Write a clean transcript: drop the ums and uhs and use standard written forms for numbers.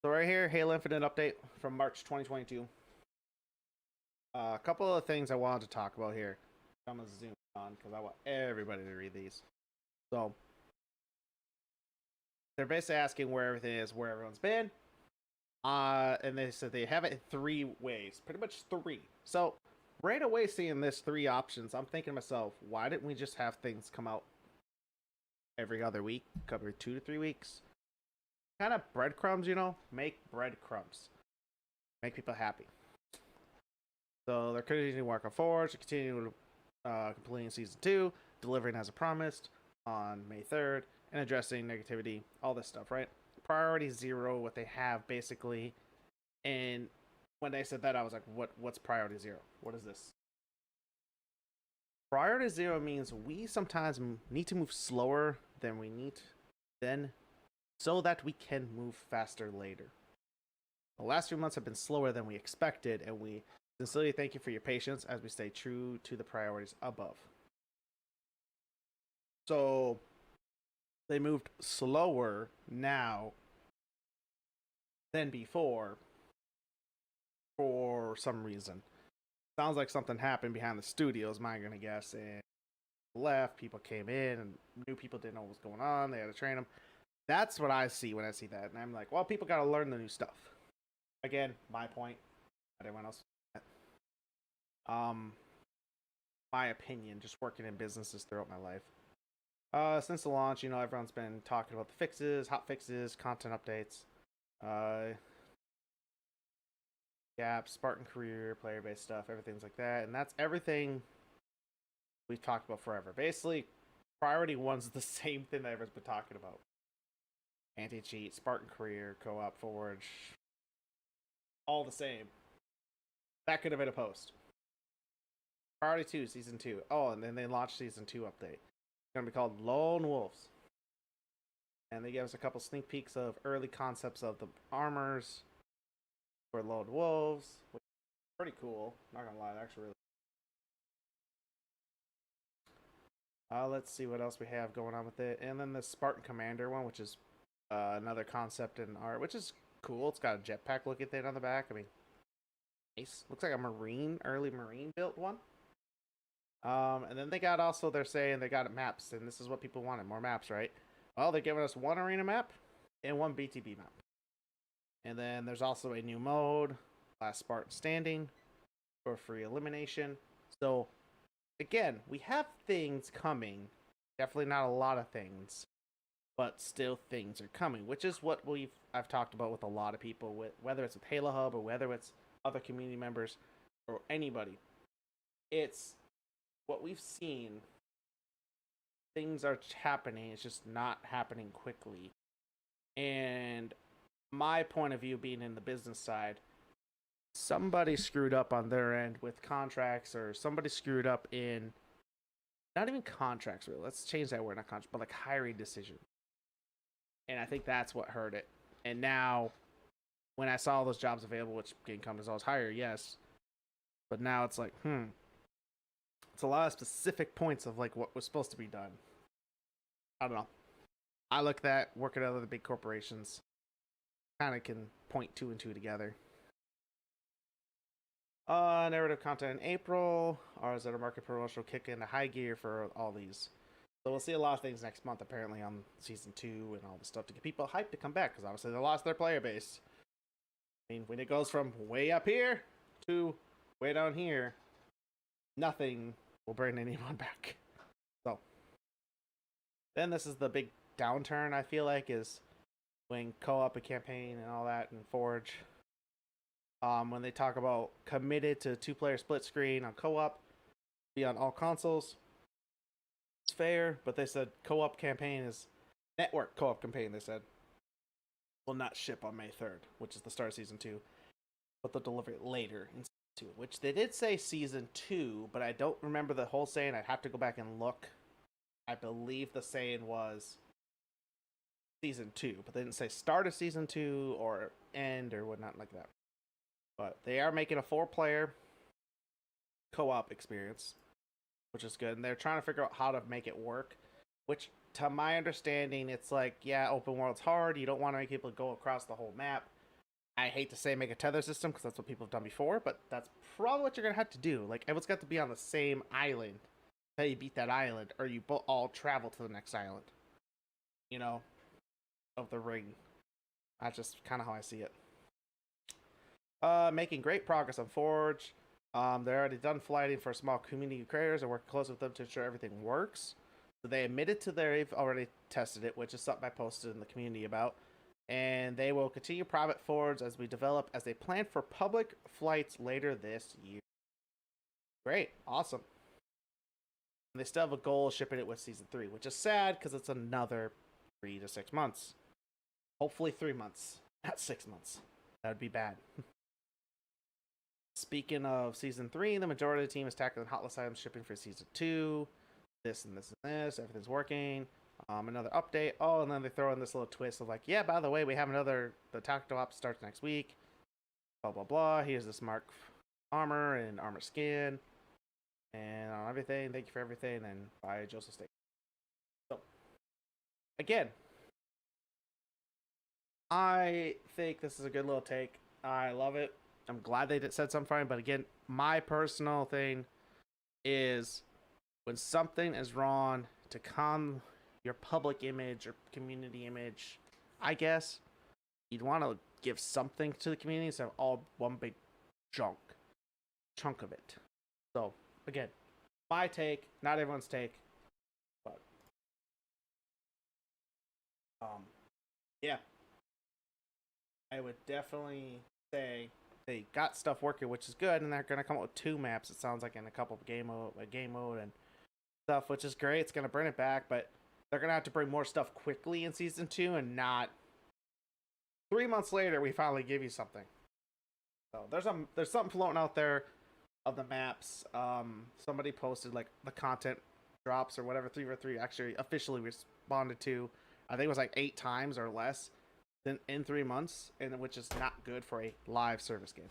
So right here, Halo Infinite update from March 2022. A couple of things I wanted to talk about here. I'm gonna zoom on because I want everybody to read these. So they're basically asking where everything is, where everyone's been. And they said they have it in 3 ways, pretty much 3. So right away, seeing this 3 options, I'm thinking to myself, why didn't we just have things come out every other week, every 2 to 3 weeks? Kind of breadcrumbs, make breadcrumbs, make people happy. So they're continuing to work on Forge, continuing completing season 2, delivering as promised on May 3rd, and addressing negativity, all this stuff, right? Priority 0, what they have basically. And when they said that, I was like, what's priority 0? What is this? Priority 0 means we sometimes need to move slower than we need then, so that we can move faster later. The last 3 months have been slower than we expected, and we sincerely thank you for your patience as we stay true to the priorities above. So they moved slower now than before for some reason. Sounds like something happened behind the studios, am I gonna guess, and left, people came in, and new people didn't know what was going on, they had to train them. That's what I see when I see that, and I'm like, well, people gotta learn the new stuff. Again, my point, not everyone else. My opinion, just working in businesses throughout my life. Since the launch, everyone's been talking about the fixes, hot fixes, content updates, gaps, Spartan career, player-based stuff, everything's like that, and that's everything we've talked about forever. Basically, priority 1's the same thing that everyone's been talking about. Anti-cheat, Spartan career, co-op, Forge, all the same. That could have been a post. Priority 2, Season 2. Oh, and then they launched Season 2 update. It's going to be called Lone Wolves. And they gave us a couple sneak peeks of early concepts of the armors for Lone Wolves, which is pretty cool. Not going to lie, actually really. Let's see what else we have going on with it. And then the Spartan Commander one, which is another concept in art, which is cool. It's got a jetpack looking thing on the back. I mean, nice. Looks like a early Marine built one. And then they got also, they're saying they got maps, and this is what people wanted, more maps, right? Well, they're giving us 1 arena map and 1 BTB map. And then there's also a new mode, Last Spartan Standing, for free elimination. So, again, we have things coming. Definitely not a lot of things, but still things are coming, which is what I've talked about with a lot of people, whether it's with Halo Hub or whether it's other community members or anybody. It's what we've seen. Things are happening, it's just not happening quickly. And my point of view, being in the business side, somebody screwed up on their end with contracts, or somebody screwed up in not even contracts, really. Let's change that word, not contracts, but like hiring decision. And I think that's what hurt it. And now, when I saw those jobs available, which game companies always hire, yes, but now it's like, it's a lot of specific points of like what was supposed to be done. I don't know. I look at that, working at other big corporations, kind of can point 2 and 2 together. Narrative content in April. Ours at a market promotional kick in the high gear for all these. So we'll see a lot of things next month, apparently, on Season 2 and all the stuff to get people hyped to come back, because obviously they lost their player base. I mean, when it goes from way up here to way down here, nothing will bring anyone back. So, then this is the big downturn, I feel like, is when co-op a campaign and all that, and Forge. When they talk about committed to 2-player split screen on co-op, be on all consoles. It's fair, but they said co-op campaign is network co-op campaign, they said, will not ship on May 3rd, which is the start of Season 2, but they'll deliver it later in Season 2, which they did say Season 2, but I don't remember the whole saying. I'd have to go back and look. I believe the saying was Season 2, but they didn't say start of Season 2 or end or whatnot like that. But they are making a 4-player co-op experience, which is good, and they're trying to figure out how to make it work. which to my understanding, it's like, yeah, open world's hard. You don't want to make people go across the whole map. I hate to say make a tether system because that's what people have done before, but that's probably what you're going to have to do. Like, everyone's got to be on the same island until you beat that island, or you all travel to the next island, you know, of the ring. That's just kind of how I see it. Making great progress on Forge. They're already done flighting for small community creators and working close with them to ensure everything works. So they admitted to they've already tested it, which is something I posted in the community about. And they will continue private Forge as we develop as they plan for public flights later this year. Great. Awesome. And they still have a goal of shipping it with Season 3, which is sad because it's another 3 to 6 months. Hopefully 3 months, not 6 months. That would be bad. Speaking of Season 3, the majority of the team is tackling hotless items shipping for Season 2. This and this and this. Everything's working. Another update. Oh, and then they throw in this little twist of like, yeah, by the way, we have the tactical op starts next week. Blah, blah, blah. Here's this Mark armor and armor skin. And on everything. Thank you for everything. And bye, Joseph Steak. So, again, I think this is a good little take. I love it. I'm glad they said something fine, but again, my personal thing is when something is wrong, to calm your public image or community image, I guess, you'd want to give something to the community instead of all one big chunk of it. So, again, my take, not everyone's take, but, yeah. I would definitely say they got stuff working, which is good, and they're gonna come up with 2 maps. It sounds like in a couple of game mode and stuff, which is great. It's gonna bring it back, but they're gonna have to bring more stuff quickly in Season 2, and not 3 months later we finally give you something. So there's something floating out there of the maps. Somebody posted like the content drops or whatever 3v3 actually officially responded to. I think it was like 8 times or less in 3 months, and which is not good for a live service game.